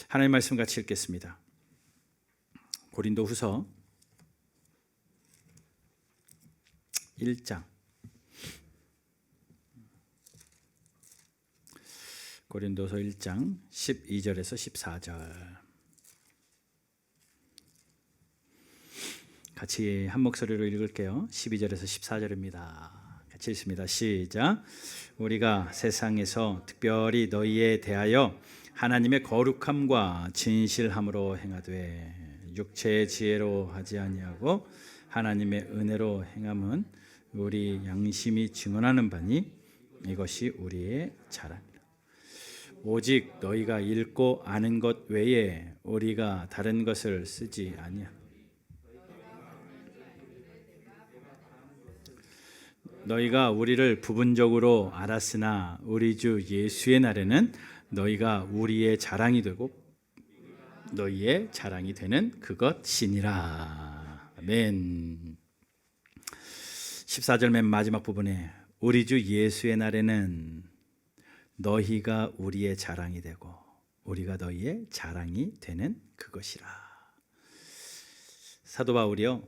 하나님 말씀 같이 읽겠습니다. 고린도후서 1장 고린도서 1장 12절에서 14절 같이 한 목소리로 읽을게요. 12절에서 14절입니다. 같이 읽습니다. 시작. 우리가 세상에서 특별히 너희에 대하여 하나님의 거룩함과 진실함으로 행하되 육체의 지혜로 하지 아니하고 하나님의 은혜로 행함은 우리 양심이 증언하는 바니 이것이 우리의 자랑이라. 오직 너희가 읽고 아는 것 외에 우리가 다른 것을 쓰지 아니하. 너희가 우리를 부분적으로 알았으나 우리 주 예수의 날에는 너희가 우리의 자랑이 되고 너희의 자랑이 되는 그것이니라. 아멘. 14절 맨 마지막 부분에 우리 주 예수의 날에는 너희가 우리의 자랑이 되고 우리가 너희의 자랑이 되는 그것이라. 사도 바울이요,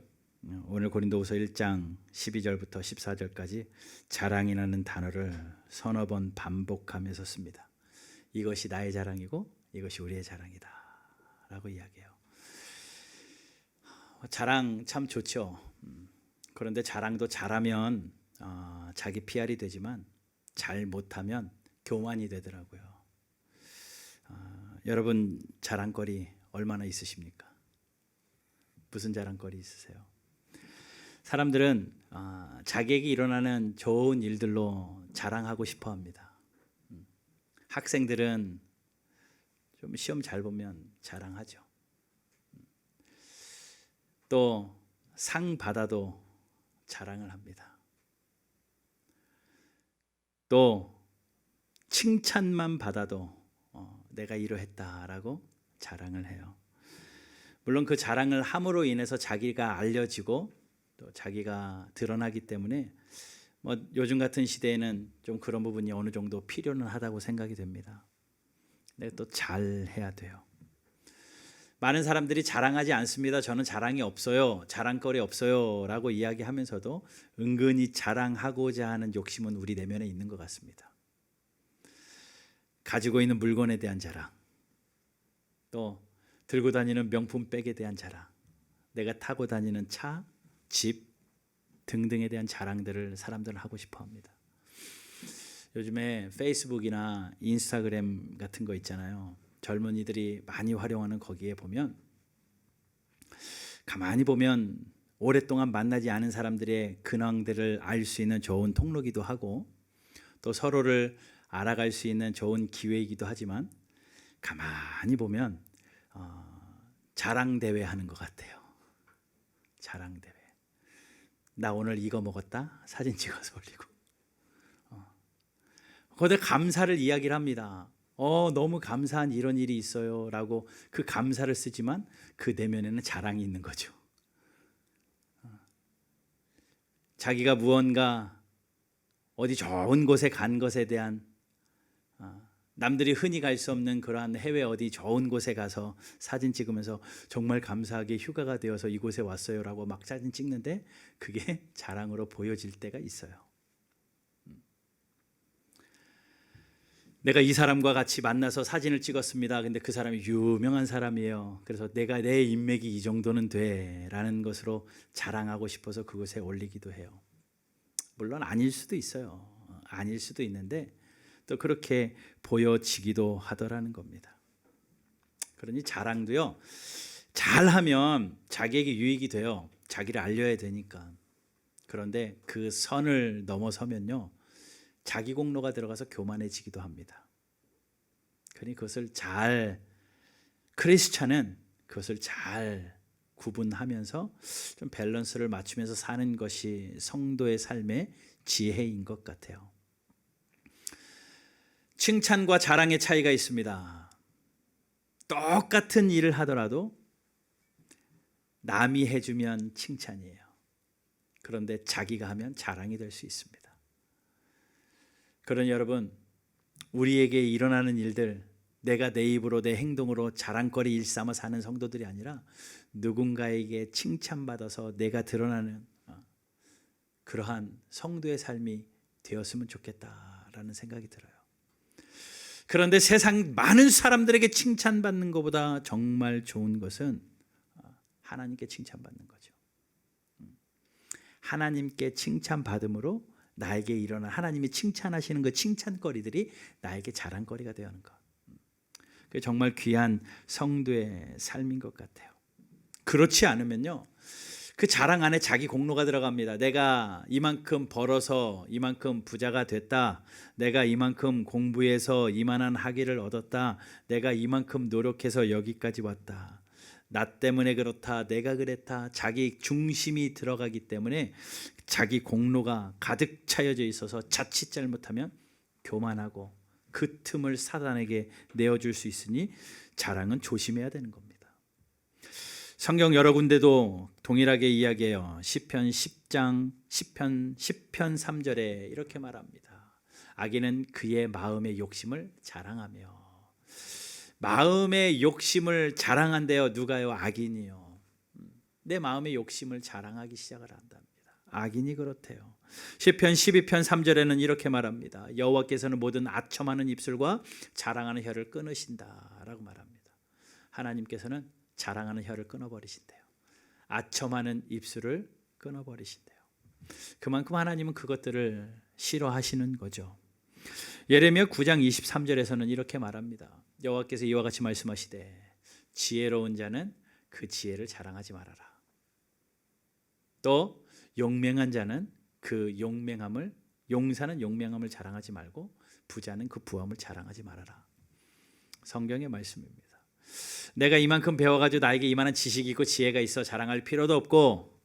오늘 고린도후서 1장 12절부터 14절까지 자랑이라는 단어를 서너 번 반복하면서 씁니다. 이것이 나의 자랑이고 이것이 우리의 자랑이다 라고 이야기해요. 자랑 참 좋죠. 그런데 자랑도 잘하면 자기 PR이 되지만 잘 못하면 교만이 되더라고요. 여러분 자랑거리 얼마나 있으십니까? 무슨 자랑거리 있으세요? 사람들은 자기에게 일어나는 좋은 일들로 자랑하고 싶어 합니다. 학생들은 좀 시험 잘 보면 자랑하죠. 또 상 받아도 자랑을 합니다. 또 칭찬만 받아도 내가 이러했다라고 자랑을 해요. 물론 그 자랑을 함으로 인해서 자기가 알려지고 또 자기가 드러나기 때문에 요즘 같은 시대에는 좀 그런 부분이 어느 정도 필요는 하다고 생각이 됩니다. 근데 또 잘해야 돼요. 많은 사람들이 자랑하지 않습니다. 저는 자랑이 없어요, 자랑거리 없어요 라고 이야기하면서도 은근히 자랑하고자 하는 욕심은 우리 내면에 있는 것 같습니다. 가지고 있는 물건에 대한 자랑, 또 들고 다니는 명품백에 대한 자랑, 내가 타고 다니는 차, 집 등등에 대한 자랑들을 사람들은 하고 싶어 합니다. 요즘에 페이스북이나 인스타그램 같은 거 있잖아요. 젊은이들이 많이 활용하는 거기에 보면 가만히 보면 오랫동안 만나지 않은 사람들의 근황들을 알 수 있는 좋은 통로기도 하고 또 서로를 알아갈 수 있는 좋은 기회이기도 하지만 가만히 보면 자랑대회 하는 것 같아요. 자랑대회. 나 오늘 이거 먹었다 사진 찍어서 올리고 거기에 감사를 이야기를 합니다. 너무 감사한 이런 일이 있어요 라고 그 감사를 쓰지만 그 내면에는 자랑이 있는 거죠. 자기가 무언가 어디 좋은 곳에 간 것에 대한 남들이 흔히 갈 수 없는 그러한 해외 어디 좋은 곳에 가서 사진 찍으면서 정말 감사하게 휴가가 되어서 이곳에 왔어요 라고 막 사진 찍는데 그게 자랑으로 보여질 때가 있어요. 내가 이 사람과 같이 만나서 사진을 찍었습니다. 근데 그 사람이 유명한 사람이에요. 그래서 내가 내 인맥이 이 정도는 돼 라는 것으로 자랑하고 싶어서 그곳에 올리기도 해요. 물론 아닐 수도 있어요. 아닐 수도 있는데 또 그렇게 보여지기도 하더라는 겁니다. 그러니 자랑도요, 잘하면 자기에게 유익이 돼요. 자기를 알려야 되니까. 그런데 그 선을 넘어서면요, 자기 공로가 들어가서 교만해지기도 합니다. 그러니 그것을 크리스찬은 그것을 잘 구분하면서 좀 밸런스를 맞추면서 사는 것이 성도의 삶의 지혜인 것 같아요. 칭찬과 자랑의 차이가 있습니다. 똑같은 일을 하더라도 남이 해주면 칭찬이에요. 그런데 자기가 하면 자랑이 될 수 있습니다. 그러니 여러분, 우리에게 일어나는 일들 내가 내 입으로 내 행동으로 자랑거리 일삼아 사는 성도들이 아니라 누군가에게 칭찬받아서 내가 드러나는 그러한 성도의 삶이 되었으면 좋겠다라는 생각이 들어요. 그런데 세상 많은 사람들에게 칭찬받는 것보다 정말 좋은 것은 하나님께 칭찬받는 거죠. 하나님께 칭찬받음으로 나에게 일어난 하나님이 칭찬하시는 그 칭찬거리들이 나에게 자랑거리가 되는 것. 그게 정말 귀한 성도의 삶인 것 같아요. 그렇지 않으면요, 그 자랑 안에 자기 공로가 들어갑니다. 내가 이만큼 벌어서 이만큼 부자가 됐다. 내가 이만큼 공부해서 이만한 학위를 얻었다. 내가 이만큼 노력해서 여기까지 왔다. 나 때문에 그렇다. 내가 그랬다. 자기 중심이 들어가기 때문에 자기 공로가 가득 차여져 있어서 자칫 잘못하면 교만하고 그 틈을 사단에게 내어줄 수 있으니 자랑은 조심해야 되는 겁니다. 성경 여러 군데도 동일하게 이야기해요. 시편 10장 10편 3절에 이렇게 말합니다. 악인은 그의 마음의 욕심을 자랑하며. 마음의 욕심을 자랑한대요. 누가요? 악인이요. 내 마음의 욕심을 자랑하기 시작을 한답니다. 악인이 그렇대요. 시편 12편 3절에는 이렇게 말합니다. 여호와께서는 모든 아첨하는 입술과 자랑하는 혀를 끊으신다라고 말합니다. 하나님께서는 자랑하는 혀를 끊어버리신대요. 아첨하는 입술을 끊어버리신대요. 그만큼 하나님은 그것들을 싫어하시는 거죠. 예레미야 9장 23절에서는 이렇게 말합니다. 여호와께서 이와 같이 말씀하시되 지혜로운 자는 그 지혜를 자랑하지 말아라. 또 용맹한 자는 그 용맹함을, 용사는 용맹함을 자랑하지 말고 부자는 그 부함을 자랑하지 말아라. 성경의 말씀입니다. 내가 이만큼 배워가지고 나에게 이만한 지식이 있고 지혜가 있어 자랑할 필요도 없고,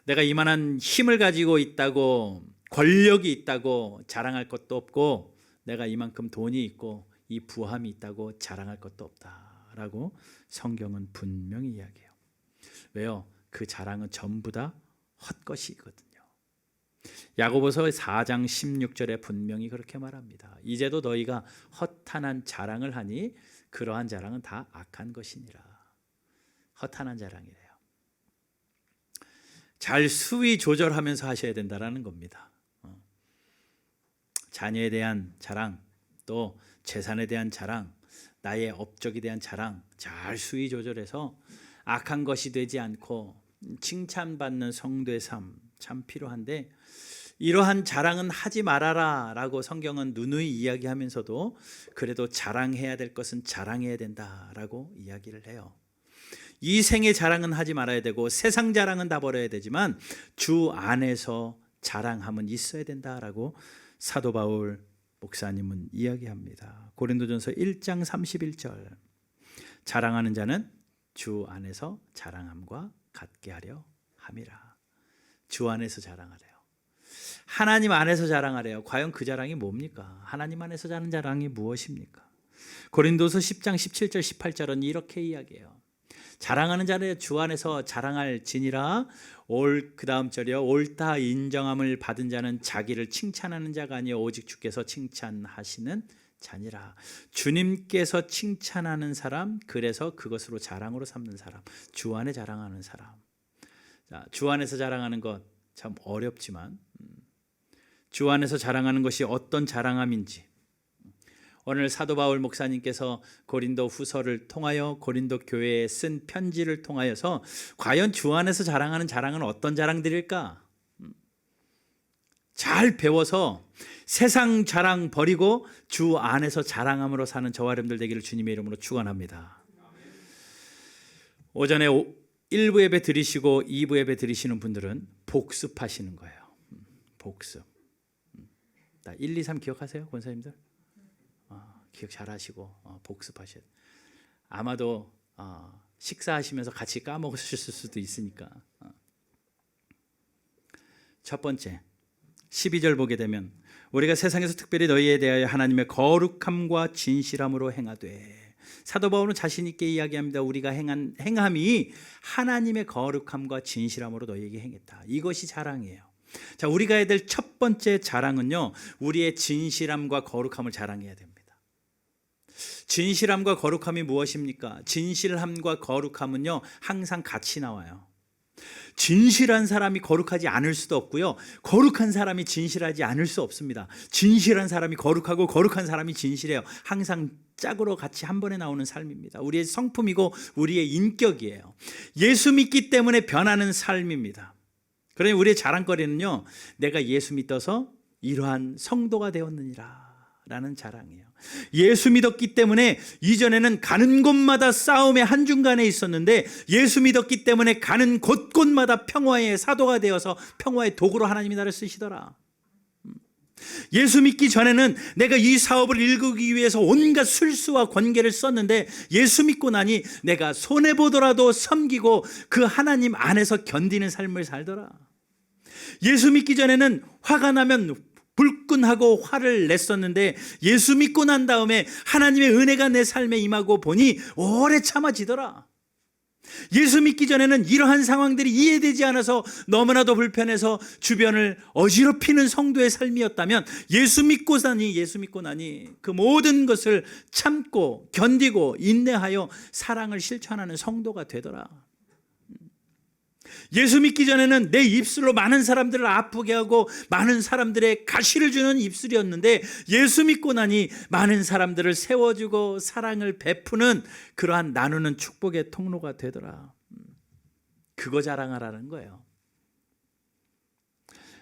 내가 이만한 힘을 가지고 있다고, 권력이 있다고 자랑할 것도 없고, 내가 이만큼 돈이 있고 이 부함이 있다고 자랑할 것도 없다라고 성경은 분명히 이야기해요. 왜요? 그 자랑은 전부 다 헛것이거든요. 야고보서 4장 16절에 분명히 그렇게 말합니다. 이제도 너희가 허탄한 자랑을 하니 그러한 자랑은 다 악한 것이니라. 허탄한 자랑이래요. 잘 수위 조절하면서 하셔야 된다라는 겁니다. 자녀에 대한 자랑, 또 재산에 대한 자랑, 나의 업적에 대한 자랑 잘 수위 조절해서 악한 것이 되지 않고 칭찬받는 성도의 삶 참 필요한데, 이러한 자랑은 하지 말아라 라고 성경은 누누이 이야기하면서도 그래도 자랑해야 될 것은 자랑해야 된다라고 이야기를 해요. 이 생의 자랑은 하지 말아야 되고 세상 자랑은 다 버려야 되지만 주 안에서 자랑함은 있어야 된다라고 사도 바울 목사님은 이야기합니다. 고린도전서 1장 31절, 자랑하는 자는 주 안에서 자랑함과 같게 하려 함이라. 주 안에서 자랑하래요. 하나님 안에서 자랑하래요. 과연 그 자랑이 뭡니까? 하나님 안에서 하는 자랑이 무엇입니까? 고린도서 10장 17절 18절은 이렇게 이야기해요. 자랑하는 자는 주 안에서 자랑할 지니라. 그 다음 절이요. 옳다 인정함을 받은 자는 자기를 칭찬하는 자가 아니요 오직 주께서 칭찬하시는 자니라. 주님께서 칭찬하는 사람, 그래서 그것으로 자랑으로 삼는 사람, 주 안에 자랑하는 사람. 자, 주 안에서 자랑하는 것 참 어렵지만 주 안에서 자랑하는 것이 어떤 자랑함인지 오늘 사도 바울 목사님께서 고린도 후서를 통하여 고린도 교회에 쓴 편지를 통하여서 과연 주 안에서 자랑하는 자랑은 어떤 자랑들일까? 잘 배워서 세상 자랑 버리고 주 안에서 자랑함으로 사는 저와 여러분들 되기를 주님의 이름으로 축원합니다. 오전에 1부 예배 드리시고 2부 예배 드리시는 분들은 복습하시는 거예요. 복습. 1, 2, 3 기억하세요, 권사님들? 기억 잘하시고 복습하셔야 돼요. 아마도 식사하시면서 같이 까먹으실 수도 있으니까. 첫 번째 12절 보게 되면 우리가 세상에서 특별히 너희에 대하여 하나님의 거룩함과 진실함으로 행하되, 사도 바울은 자신 있게 이야기합니다. 우리가 행한 행함이 하나님의 거룩함과 진실함으로 너희에게 행했다. 이것이 자랑이에요. 자, 우리가 해야 될 첫 번째 자랑은요, 우리의 진실함과 거룩함을 자랑해야 됩니다. 진실함과 거룩함이 무엇입니까? 진실함과 거룩함은요, 항상 같이 나와요. 진실한 사람이 거룩하지 않을 수도 없고요, 거룩한 사람이 진실하지 않을 수 없습니다. 진실한 사람이 거룩하고 거룩한 사람이 진실해요. 항상 짝으로 같이 한 번에 나오는 삶입니다. 우리의 성품이고 우리의 인격이에요. 예수 믿기 때문에 변하는 삶입니다. 그러니 우리의 자랑거리는요, 내가 예수 믿어서 이러한 성도가 되었느니라 라는 자랑이에요. 예수 믿었기 때문에 이전에는 가는 곳마다 싸움의 한중간에 있었는데, 예수 믿었기 때문에 가는 곳곳마다 평화의 사도가 되어서 평화의 도구로 하나님이 나를 쓰시더라. 예수 믿기 전에는 내가 이 사업을 일구기 위해서 온갖 술수와 권계를 썼는데, 예수 믿고 나니 내가 손해보더라도 섬기고 그 하나님 안에서 견디는 삶을 살더라. 예수 믿기 전에는 화가 나면 불끈하고 화를 냈었는데, 예수 믿고 난 다음에 하나님의 은혜가 내 삶에 임하고 보니 오래 참아지더라. 예수 믿기 전에는 이러한 상황들이 이해되지 않아서 너무나도 불편해서 주변을 어지럽히는 성도의 삶이었다면, 예수 믿고 나니 그 모든 것을 참고 견디고 인내하여 사랑을 실천하는 성도가 되더라. 예수 믿기 전에는 내 입술로 많은 사람들을 아프게 하고 많은 사람들의 가시를 주는 입술이었는데, 예수 믿고 나니 많은 사람들을 세워주고 사랑을 베푸는 그러한 나누는 축복의 통로가 되더라. 그거 자랑하라는 거예요.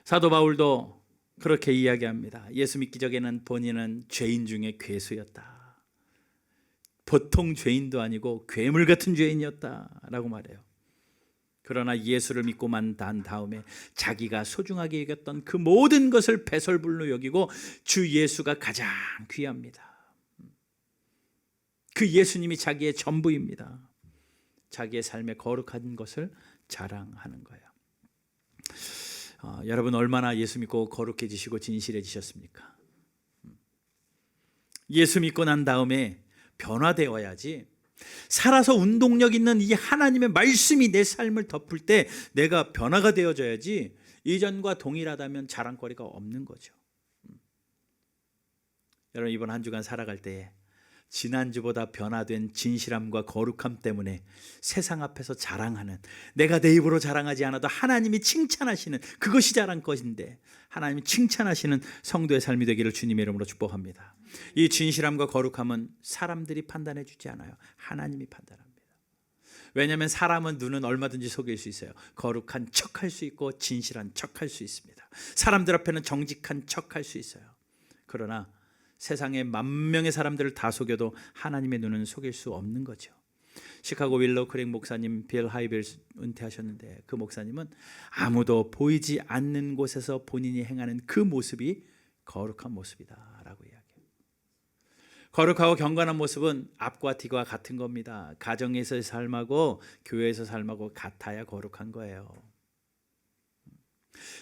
사도 바울도 그렇게 이야기합니다. 예수 믿기 전에는 본인은 죄인 중에 괴수였다. 보통 죄인도 아니고 괴물 같은 죄인이었다라고 말해요. 그러나 예수를 믿고 난 다음에 자기가 소중하게 여겼던 그 모든 것을 배설물로 여기고 주 예수가 가장 귀합니다. 그 예수님이 자기의 전부입니다. 자기의 삶의 거룩한 것을 자랑하는 거예요. 여러분, 얼마나 예수 믿고 거룩해지시고 진실해지셨습니까? 예수 믿고 난 다음에 변화되어야지, 살아서 운동력 있는 이 하나님의 말씀이 내 삶을 덮을 때 내가 변화가 되어져야지, 이전과 동일하다면 자랑거리가 없는 거죠. 여러분, 이번 한 주간 살아갈 때에 지난주보다 변화된 진실함과 거룩함 때문에 세상 앞에서 자랑하는, 내가 내 입으로 자랑하지 않아도 하나님이 칭찬하시는, 그것이 자랑거리인데 하나님이 칭찬하시는 성도의 삶이 되기를 주님의 이름으로 축복합니다. 이 진실함과 거룩함은 사람들이 판단해 주지 않아요. 하나님이 판단합니다. 왜냐하면 사람은 눈은 얼마든지 속일 수 있어요. 거룩한 척할 수 있고 진실한 척할 수 있습니다. 사람들 앞에는 정직한 척할 수 있어요. 그러나 세상의 10,000명의 사람들을 다 속여도 하나님의 눈은 속일 수 없는 거죠. 시카고 윌로 크랙 목사님, 빌 하이벨 은퇴하셨는데, 그 목사님은 아무도 보이지 않는 곳에서 본인이 행하는 그 모습이 거룩한 모습이다라고 이야기해요. 거룩하고 경건한 모습은 앞과 뒤가 같은 겁니다. 가정에서의 삶하고 교회에서 삶하고 같아야 거룩한 거예요.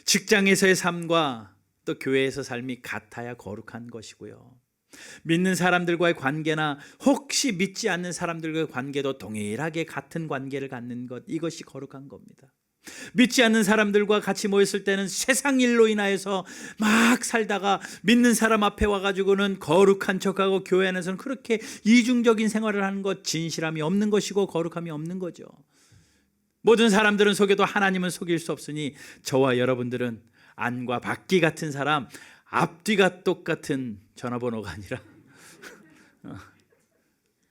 직장에서의 삶과 또 교회에서 삶이 같아야 거룩한 것이고요. 믿는 사람들과의 관계나 혹시 믿지 않는 사람들과의 관계도 동일하게 같은 관계를 갖는 것, 이것이 거룩한 겁니다. 믿지 않는 사람들과 같이 모였을 때는 세상 일로 인하여서 막 살다가 믿는 사람 앞에 와가지고는 거룩한 척하고, 교회 안에서는 그렇게 이중적인 생활을 하는 것, 진실함이 없는 것이고 거룩함이 없는 거죠. 모든 사람들은 속여도 하나님은 속일 수 없으니 저와 여러분들은 안과 밖이 같은 사람, 앞뒤가 똑같은 전화번호가 아니라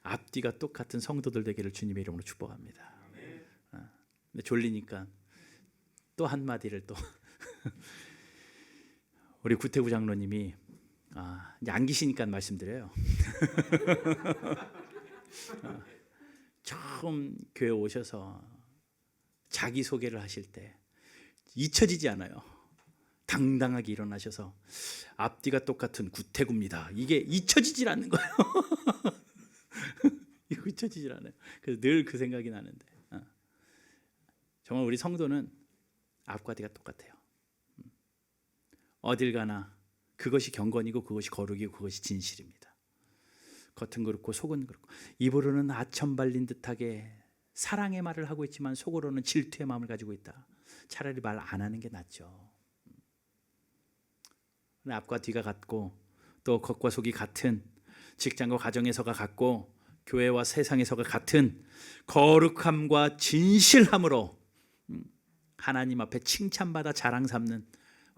앞뒤가 똑같은 성도들 되기를 주님의 이름으로 축복합니다. 근데 졸리니까 또 한마디를 또 우리 구태구 장로님이 이제 안 계시니까 말씀드려요. 처음 교회 오셔서 자기소개를 하실 때 잊혀지지 않아요. 당당하게 일어나셔서 앞뒤가 똑같은 구태구입니다. 이게 잊혀지질 않는 거예요. 이거 잊혀지질 않아요. 그래서 늘 그 생각이 나는데, 정말 우리 성도는 앞과 뒤가 똑같아요. 어딜 가나 그것이 경건이고 그것이 거룩이고 그것이 진실입니다. 겉은 그렇고 속은 그렇고, 입으로는 아첨 발린 듯하게 사랑의 말을 하고 있지만 속으로는 질투의 마음을 가지고 있다. 차라리 말 안 하는 게 낫죠. 앞과 뒤가 같고 또 겉과 속이 같은 직장과 가정에서가 같고 교회와 세상에서가 같은 거룩함과 진실함으로 하나님 앞에 칭찬받아 자랑 삼는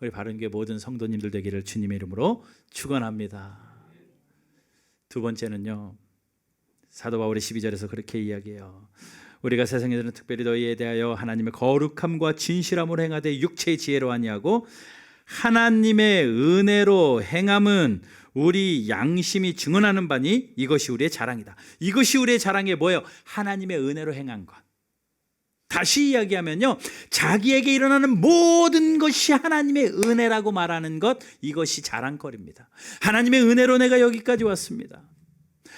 우리 바른교회 모든 성도님들 되기를 주님의 이름으로 축원합니다. 두 번째는요, 사도 바울이 12절에서 그렇게 이야기해요. 우리가 세상에서는 특별히 너희에 대하여 하나님의 거룩함과 진실함으로 행하되 육체의 지혜로 아니하고 하나님의 은혜로 행함은 우리 양심이 증언하는 바니 이것이 우리의 자랑이다. 이것이 우리의 자랑이 뭐예요? 하나님의 은혜로 행한 것. 다시 이야기하면요, 자기에게 일어나는 모든 것이 하나님의 은혜라고 말하는 것, 이것이 자랑거리입니다. 하나님의 은혜로 내가 여기까지 왔습니다.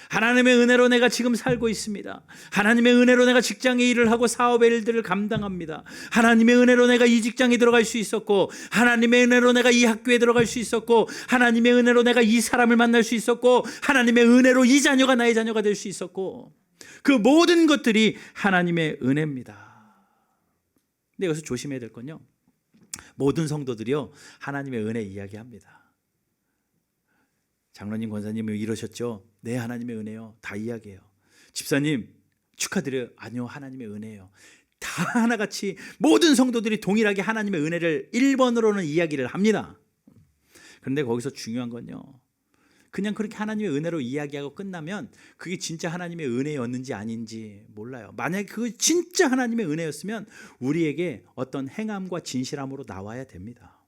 하나님의 은혜로 내가 지금 살고 있습니다. 하나님의 은혜로 내가 직장의 일을 하고 사업의 일들을 감당합니다. 하나님의 은혜로 내가 이 직장에 들어갈 수 있었고, 하나님의 은혜로 내가 이 학교에 들어갈 수 있었고, 하나님의 은혜로 내가 이 사람을 만날 수 있었고, 하나님의 은혜로 이 자녀가 나의 자녀가 될 수 있었고, 그 모든 것들이 하나님의 은혜입니다. 근데 여기서 조심해야 될 건요, 모든 성도들이요 하나님의 은혜 이야기합니다. 장로님, 권사님이 이러셨죠? 네, 하나님의 은혜요. 다 이야기해요. 집사님 축하드려요. 아니요, 하나님의 은혜예요. 다 하나같이 모든 성도들이 동일하게 하나님의 은혜를 1번으로는 이야기를 합니다. 그런데 거기서 중요한 건요, 그냥 그렇게 하나님의 은혜로 이야기하고 끝나면 그게 진짜 하나님의 은혜였는지 아닌지 몰라요. 만약에 그게 진짜 하나님의 은혜였으면 우리에게 어떤 행함과 진실함으로 나와야 됩니다.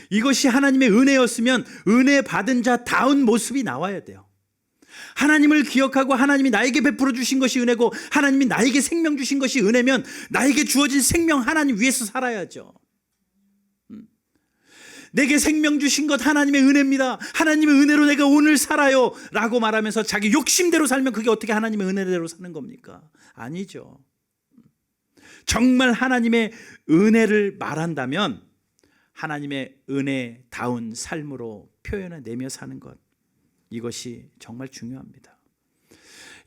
이것이 하나님의 은혜였으면 은혜 받은 자다운 모습이 나와야 돼요. 하나님을 기억하고 하나님이 나에게 베풀어 주신 것이 은혜고 하나님이 나에게 생명 주신 것이 은혜면 나에게 주어진 생명 하나님 위해서 살아야죠. 내게 생명 주신 것 하나님의 은혜입니다. 하나님의 은혜로 내가 오늘 살아요 라고 말하면서 자기 욕심대로 살면 그게 어떻게 하나님의 은혜대로 사는 겁니까? 아니죠. 정말 하나님의 은혜를 말한다면 하나님의 은혜다운 삶으로 표현해내며 사는 것, 이것이 정말 중요합니다.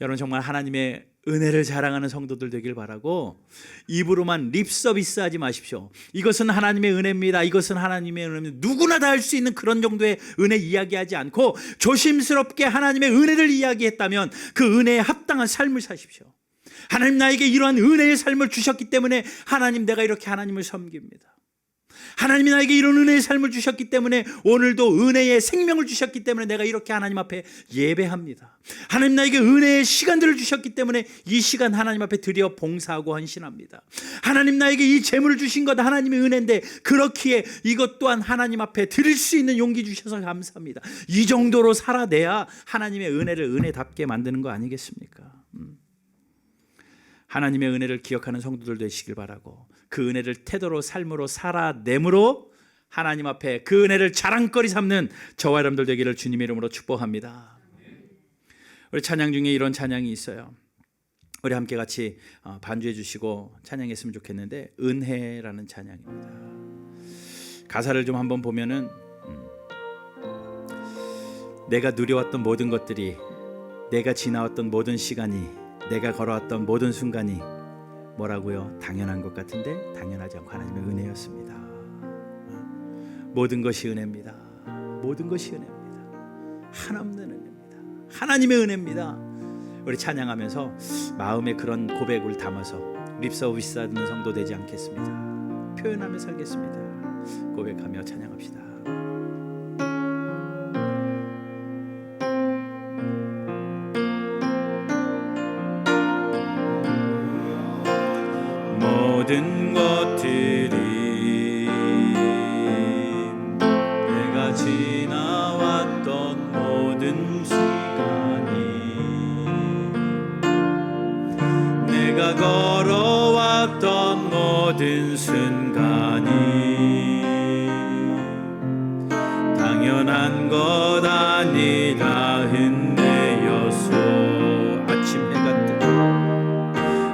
여러분, 정말 하나님의 은혜를 자랑하는 성도들 되길 바라고 입으로만 립 서비스 하지 마십시오. 이것은 하나님의 은혜입니다, 이것은 하나님의 은혜입니다, 누구나 다 할 수 있는 그런 정도의 은혜 이야기하지 않고 조심스럽게 하나님의 은혜를 이야기했다면 그 은혜에 합당한 삶을 사십시오. 하나님 나에게 이러한 은혜의 삶을 주셨기 때문에 하나님 내가 이렇게 하나님을 섬깁니다. 하나님이 나에게 이런 은혜의 삶을 주셨기 때문에 오늘도 은혜의 생명을 주셨기 때문에 내가 이렇게 하나님 앞에 예배합니다. 하나님 나에게 은혜의 시간들을 주셨기 때문에 이 시간 하나님 앞에 드려 봉사하고 헌신합니다. 하나님 나에게 이 재물을 주신 것 하나님의 은혜인데 그렇기에 이것 또한 하나님 앞에 드릴 수 있는 용기 주셔서 감사합니다. 이 정도로 살아내야 하나님의 은혜를 은혜답게 만드는 거 아니겠습니까? 하나님의 은혜를 기억하는 성도들 되시길 바라고 그 은혜를 태도로 삶으로 살아내므로 하나님 앞에 그 은혜를 자랑거리 삼는 저와 여러분들 되기를 주님의 이름으로 축복합니다. 우리 찬양 중에 이런 찬양이 있어요. 우리 함께 같이 반주해 주시고 찬양했으면 좋겠는데, 은혜라는 찬양입니다. 가사를 좀 한번 보면은 내가 누려왔던 모든 것들이, 내가 지나왔던 모든 시간이, 내가 걸어왔던 모든 순간이 뭐라고요? 당연한 것 같은데 당연하지 않고 하나님의 은혜였습니다. 모든 것이 은혜입니다. 모든 것이 은혜입니다. 한없는 은혜입니다. 하나님의 은혜입니다. 우리 찬양하면서 마음에 그런 고백을 담아서 립서비스 하는 성도 되지 않겠습니다. 표현하며 살겠습니다. 고백하며 찬양합시다. 모든 것들이 내가 지나왔던 모든 시간이, 내가 걸어왔던 모든 순간이 당연한 것 아니라 은혜였소.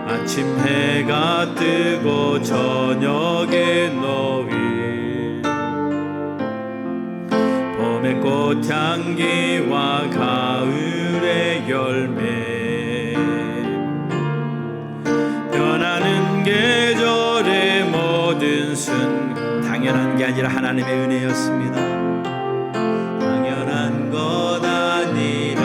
아침 해가 뜨고 저녁에 노을, 봄의 꽃향기와 가을의 열매, 변하는 계절의 모든 당연한 게 아니라 하나님의 은혜였습니다. 당연한 것 아니라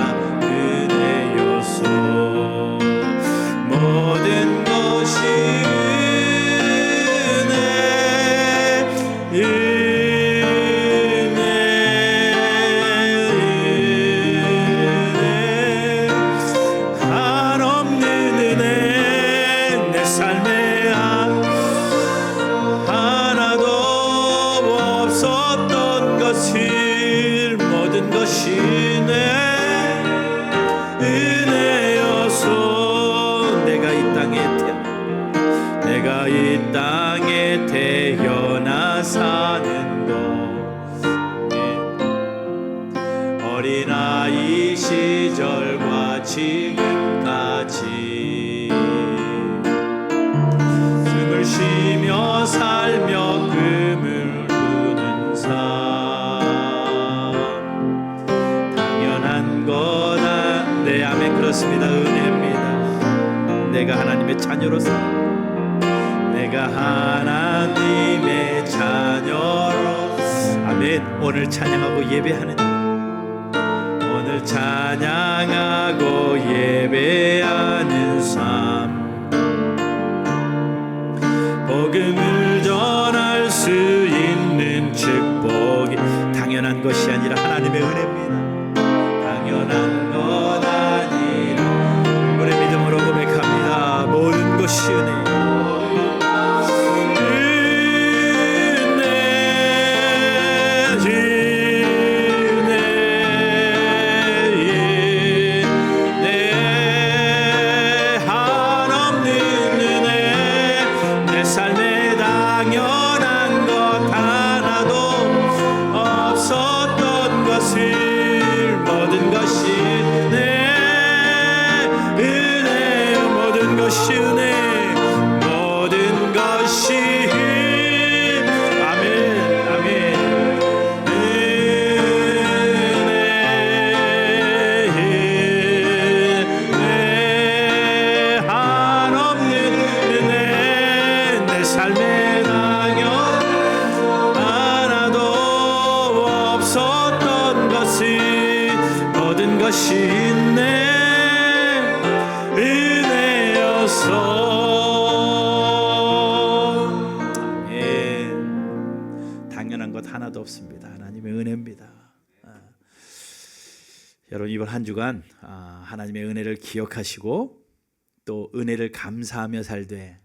태어나 사는 것 어린아이 시절과 지금까지 숨을 쉬며 살며 금을 부는 삶 당연한 거다. 네, 아멘. 그렇습니다. 은혜입니다. 내가 하나님의 자녀로서 내가 하나님의 자녀로 아멘. 오늘 찬양하고 예배하는 오늘 찬양하고 예배하는 삶 복음을 전할 수 있는 축복이 당연한 것이 아니라 하나님의 은혜입니다. 당연한 것 아니라 우리 믿음으로 고백합니다. 모든 것이 은혜 하나도 없습니다. 하나님의 은혜입니다. 여러분 이번 한 주간 하나님의 은혜를 기억하시고 또 은혜를 감사하며 살되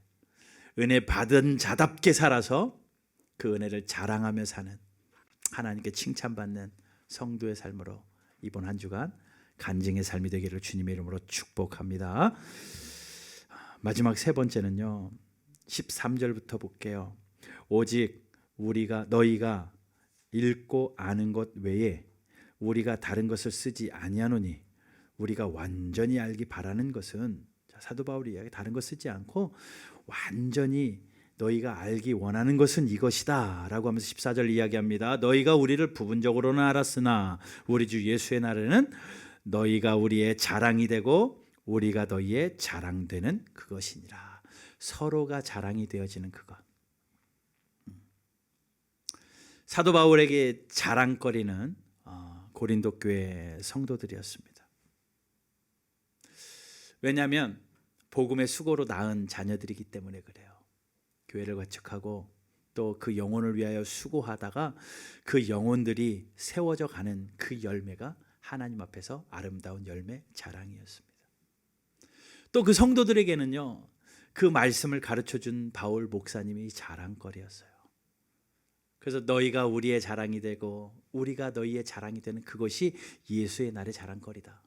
은혜 받은 자답게 살아서 그 은혜를 자랑하며 사는 하나님께 칭찬받는 성도의 삶으로 이번 한 주간 간증의 삶이 되기를 주님의 이름으로 축복합니다. 마지막 세 번째는요 13절부터 볼게요. 오직 너희가 읽고 아는 것 외에 우리가 다른 것을 쓰지 아니하노니 우리가 완전히 알기 바라는 것은 사도 바울이 이야기 다른 것 쓰지 않고 완전히 너희가 알기 원하는 것은 이것이다 라고 하면서 14절 이야기합니다. 너희가 우리를 부분적으로는 알았으나 우리 주 예수의 날에는 너희가 우리의 자랑이 되고 우리가 너희의 자랑되는 그것이니라. 서로가 자랑이 되어지는 그것. 사도 바울에게 자랑거리는 고린도 교회 성도들이었습니다. 왜냐하면 복음의 수고로 낳은 자녀들이기 때문에 그래요. 교회를 건축하고 또 그 영혼을 위하여 수고하다가 그 영혼들이 세워져 가는 그 열매가 하나님 앞에서 아름다운 열매 자랑이었습니다. 또 그 성도들에게는요 그 말씀을 가르쳐준 바울 목사님이 자랑거리였어요. 그래서 너희가 우리의 자랑이 되고 우리가 너희의 자랑이 되는 그것이 예수의 날의 자랑거리다.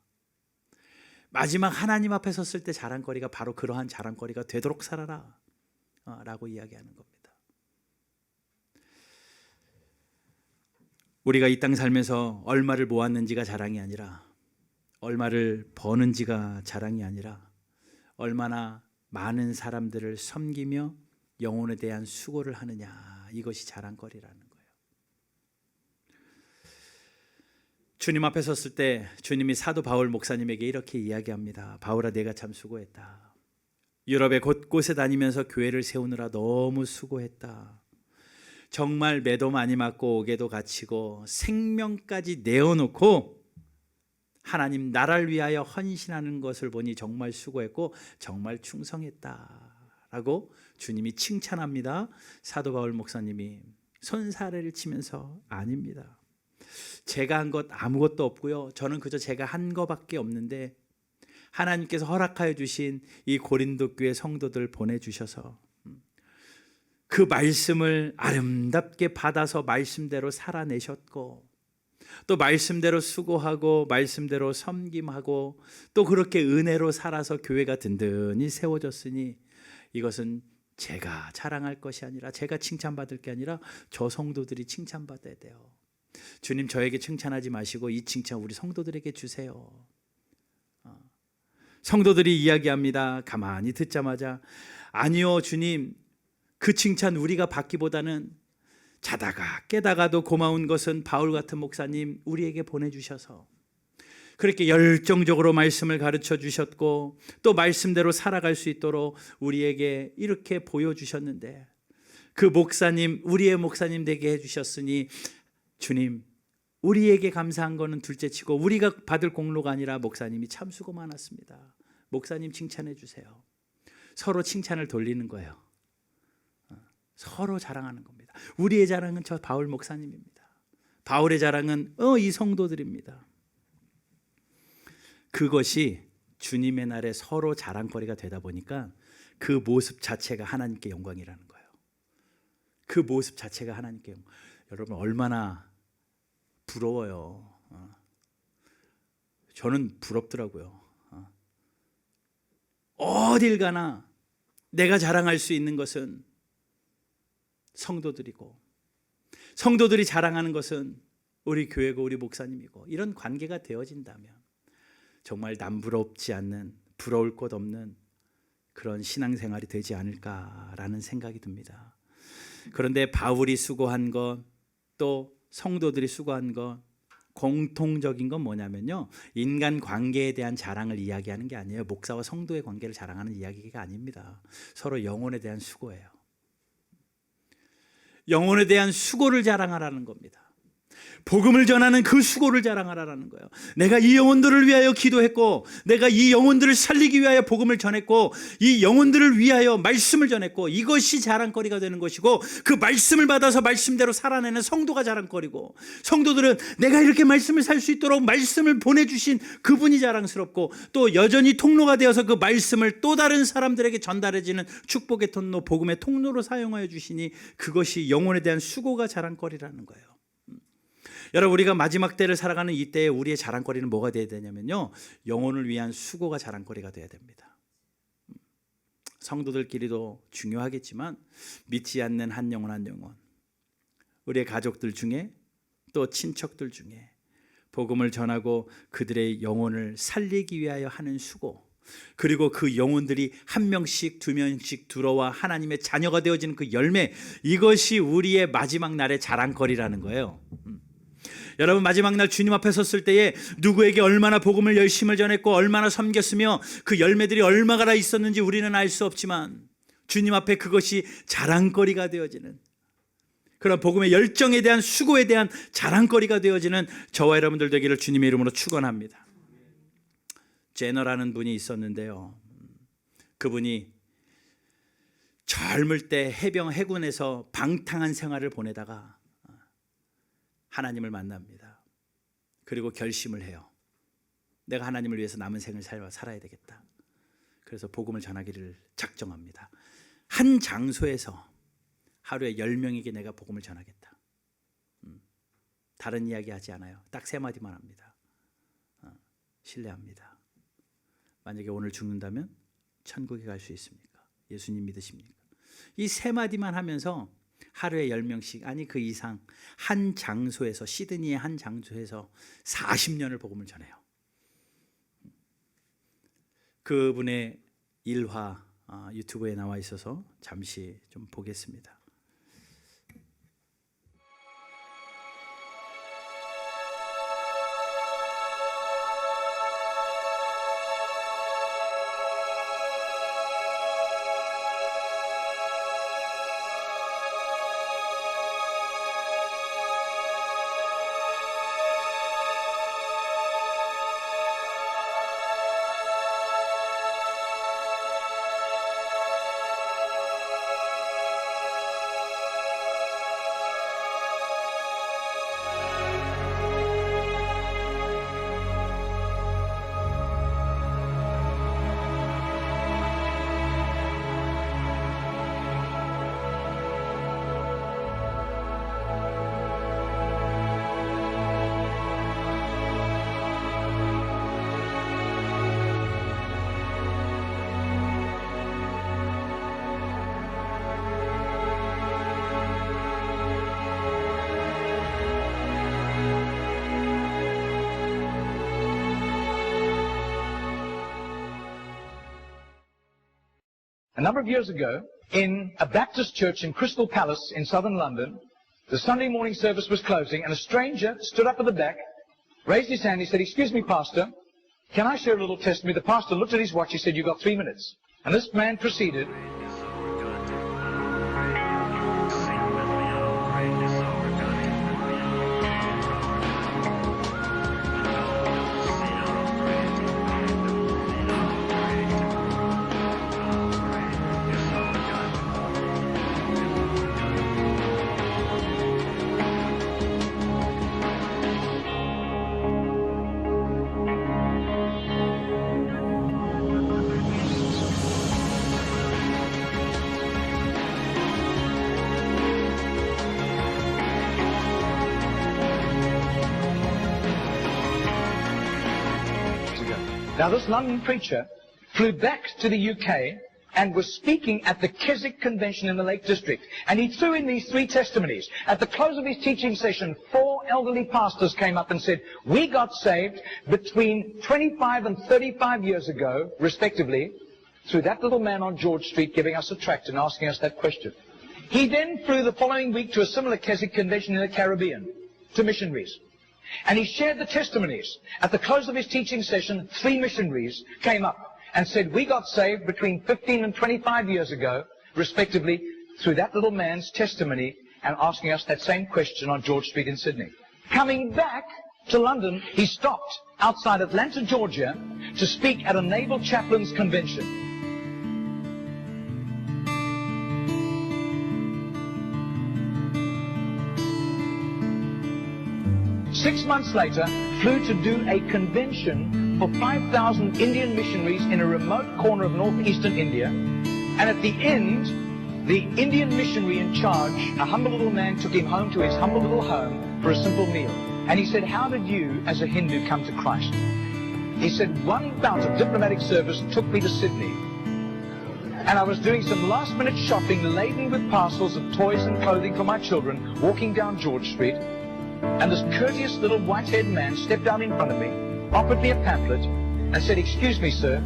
마지막 하나님 앞에 섰을 때 자랑거리가 바로 그러한 자랑거리가 되도록 살아라 라고 이야기하는 겁니다. 우리가 이 땅 살면서 얼마를 모았는지가 자랑이 아니라 얼마를 버는지가 자랑이 아니라 얼마나 많은 사람들을 섬기며 영혼에 대한 수고를 하느냐 이것이 자랑거리라는 거예요. 주님 앞에 섰을 때 주님이 사도 바울 목사님에게 이렇게 이야기합니다. 바울아 내가 참 수고했다. 유럽의 곳곳에 다니면서 교회를 세우느라 너무 수고했다. 정말 매도 많이 맞고 옥에도 갇히고 생명까지 내어놓고 하나님 나라를 위하여 헌신하는 것을 보니 정말 수고했고 정말 충성했다라고 주님이 칭찬합니다. 사도 바울 목사님이 손사래를 치면서 아닙니다. 제가 한 것 아무것도 없고요. 저는 그저 제가 한 것밖에 없는데 하나님께서 허락하여 주신 이 고린도 교회 성도들 보내주셔서 그 말씀을 아름답게 받아서 말씀대로 살아내셨고 또 말씀대로 수고하고 말씀대로 섬김하고 또 그렇게 은혜로 살아서 교회가 든든히 세워졌으니 이것은 제가 자랑할 것이 아니라, 제가 칭찬받을 게 아니라 저 성도들이 칭찬받아야 돼요. 주님, 저에게 칭찬하지 마시고 이 칭찬 우리 성도들에게 주세요. 성도들이 이야기합니다. 가만히 듣자마자, 아니요 주님, 그 칭찬 우리가 받기보다는 자다가 깨다가도 고마운 것은 바울 같은 목사님 우리에게 보내주셔서 그렇게 열정적으로 말씀을 가르쳐 주셨고 또 말씀대로 살아갈 수 있도록 우리에게 이렇게 보여주셨는데, 그 목사님, 우리의 목사님 되게 해주셨으니 주님, 우리에게 감사한 거는 둘째치고 우리가 받을 공로가 아니라 목사님이 참 수고 많았습니다. 목사님 칭찬해 주세요. 서로 칭찬을 돌리는 거예요. 서로 자랑하는 겁니다. 우리의 자랑은 저 바울 목사님입니다. 바울의 자랑은 이 성도들입니다. 그것이 주님의 날에 서로 자랑거리가 되다 보니까 그 모습 자체가 하나님께 영광이라는 거예요. 그 모습 자체가 하나님께 영광. 여러분 얼마나 부러워요. 저는 부럽더라고요. 어딜 가나 내가 자랑할 수 있는 것은 성도들이고, 성도들이 자랑하는 것은 우리 교회고 우리 목사님이고, 이런 관계가 되어진다면 정말 남부럽지 않는, 부러울 것 없는 그런 신앙생활이 되지 않을까라는 생각이 듭니다. 그런데 바울이 수고한 것, 또 성도들이 수고한 것, 공통적인 건 뭐냐면요, 인간 관계에 대한 자랑을 이야기하는 게 아니에요. 목사와 성도의 관계를 자랑하는 이야기가 아닙니다. 서로 영혼에 대한 수고예요. 영혼에 대한 수고를 자랑하라는 겁니다. 복음을 전하는 그 수고를 자랑하라는 거예요. 내가 이 영혼들을 위하여 기도했고, 내가 이 영혼들을 살리기 위하여 복음을 전했고, 이 영혼들을 위하여 말씀을 전했고, 이것이 자랑거리가 되는 것이고, 그 말씀을 받아서 말씀대로 살아내는 성도가 자랑거리고, 성도들은 내가 이렇게 말씀을 살 수 있도록 말씀을 보내주신 그분이 자랑스럽고, 또 여전히 통로가 되어서 그 말씀을 또 다른 사람들에게 전달해지는 축복의 통로, 복음의 통로로 사용하여 주시니 그것이 영혼에 대한 수고가 자랑거리라는 거예요. 여러분, 우리가 마지막 때를 살아가는 이 때에 우리의 자랑거리는 뭐가 되어야 되냐면요, 영혼을 위한 수고가 자랑거리가 되어야 됩니다. 성도들끼리도 중요하겠지만 믿지 않는 한 영혼 한 영혼, 우리의 가족들 중에 또 친척들 중에 복음을 전하고 그들의 영혼을 살리기 위하여 하는 수고, 그리고 그 영혼들이 한 명씩 두 명씩 들어와 하나님의 자녀가 되어지는 그 열매, 이것이 우리의 마지막 날의 자랑거리라는 거예요. 여러분, 마지막 날 주님 앞에 섰을 때에 누구에게 얼마나 복음을 열심히 전했고 얼마나 섬겼으며 그 열매들이 얼마나 있었는지 우리는 알 수 없지만 주님 앞에 그것이 자랑거리가 되어지는, 그런 복음의 열정에 대한 수고에 대한 자랑거리가 되어지는 저와 여러분들 되기를 주님의 이름으로 축원합니다. 제너라는 분이 있었는데요, 그분이 젊을 때 해군에서 방탕한 생활을 보내다가 하나님을 만납니다. 그리고 결심을 해요. 내가 하나님을 위해서 남은 생을 살아야 되겠다. 그래서 복음을 전하기를 작정합니다. 한 장소에서 하루에 10명에게 내가 복음을 전하겠다. 다른 이야기 하지 않아요. 딱 3마디만 합니다. 신뢰합니다. 만약에 오늘 죽는다면 천국에 갈 수 있습니까? 예수님 믿으십니까? 이 3마디만 하면서 하루에 10명씩, 아니 그 이상, 한 장소에서, 시드니의 한 장소에서 40년을 복음을 전해요. 그분의 일화 유튜브에 나와 있어서 잠시 좀 보겠습니다. number of years ago, in a Baptist church in Crystal Palace in southern London, the Sunday morning service was closing, and a stranger stood up at the back, raised his hand, he said, "Excuse me, Pastor, can I share a little testimony?" The pastor looked at his watch, he said, "You've got 3 minutes." And this man proceeded. Now, this London preacher flew back to the UK and was speaking at the Keswick Convention in the Lake District. And he threw in these 3 testimonies. At the close of his teaching session, 4 elderly pastors came up and said, "We got saved between 25 and 35 years ago, respectively, through that little man on George Street giving us a tract and asking us that question." He then flew the following week to a similar Keswick Convention in the Caribbean, to missionaries. And he shared the testimonies. At the close of his teaching session, 3 missionaries came up and said, "We got saved between 15 and 25 years ago, respectively, through that little man's testimony and asking us that same question on George Street in Sydney." Coming back to London, he stopped outside Atlanta, Georgia, to speak at a naval chaplains convention. 6 months later, flew to do a convention for 5,000 Indian missionaries in a remote corner of northeastern India. And at the end, the Indian missionary in charge, a humble little man, took him home to his humble little home for a simple meal. And he said, "How did you, as a Hindu, come to Christ?" He said, "One bout of diplomatic service took me to Sydney. And I was doing some last-minute shopping laden with parcels of toys and clothing for my children, walking down George Street. And this courteous little white-haired man stepped down in front of me, offered me a pamphlet, and said, 'Excuse me, sir,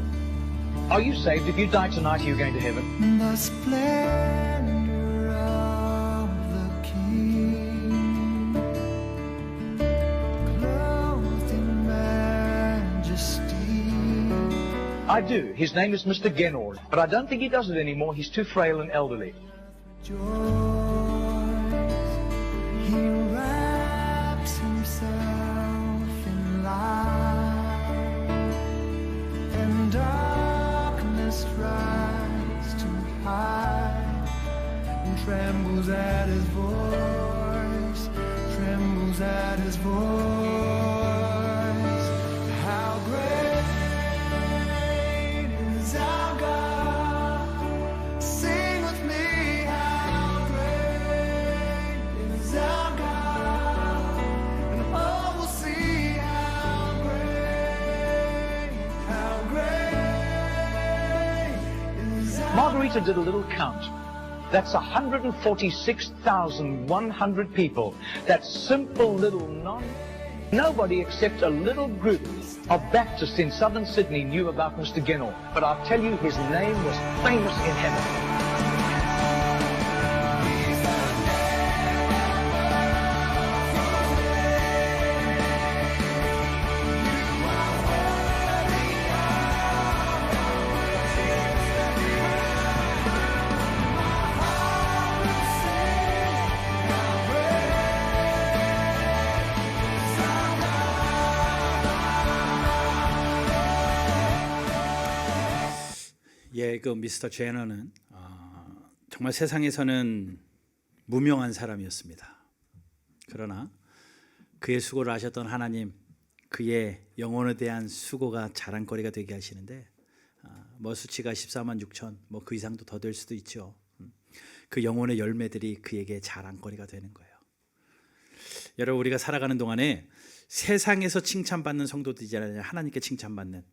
are you saved? If you die tonight, are you going to heaven?'" The splendor of the King, clothed in majesty. I do. His name is Mr. Genord, but I don't think he does it anymore. He's too frail and elderly. Joys, he wraps himself in light, and darkness tries to hide, and trembles at his voice, trembles at his voice. How great is our God? Sing with me, how great is our God? And all will see how great is our Margarita did a little count. That's 146,100 people. That simple little nobody except a little group of Baptists in southern Sydney knew about Mr. Genord. But I'll tell you, his name was famous in heaven. 예, 그 미스터 제너는 정말 세상에서는 무명한 사람이었습니다. 그러나 그의 수고를 하셨던 하나님, 그의 영혼에 대한 수고가 자랑거리가 되게 하시는데, 뭐 수치가 14만 6천, 뭐 그 이상도 더 될 수도 있죠. 그 영혼의 열매들이 그에게 자랑거리가 되는 거예요. 여러분, 우리가 살아가는 동안에 세상에서 칭찬받는 성도들이지 않아요. 하나님께 칭찬받는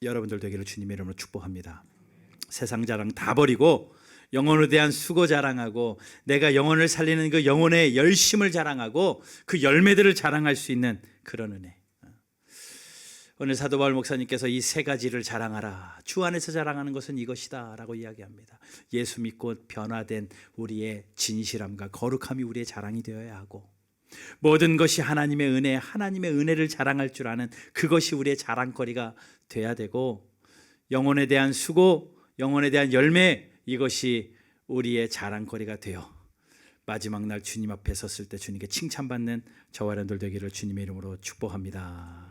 여러분들 되기를 주님의 이름으로 축복합니다. 세상 자랑 다 버리고 영혼에 대한 수고 자랑하고, 내가 영혼을 살리는 그 영혼의 열심을 자랑하고 그 열매들을 자랑할 수 있는 그런 은혜. 오늘 사도 바울 목사님께서 이 세 가지를 자랑하라. 주 안에서 자랑하는 것은 이것이다 라고 이야기합니다. 예수 믿고 변화된 우리의 진실함과 거룩함이 우리의 자랑이 되어야 하고, 모든 것이 하나님의 은혜, 하나님의 은혜를 자랑할 줄 아는 그것이 우리의 자랑거리가 돼야 되고, 영혼에 대한 수고, 영혼에 대한 열매, 이것이 우리의 자랑거리가 되어 마지막 날 주님 앞에 섰을 때 주님께 칭찬받는 저와 여러분들 되기를 주님의 이름으로 축복합니다.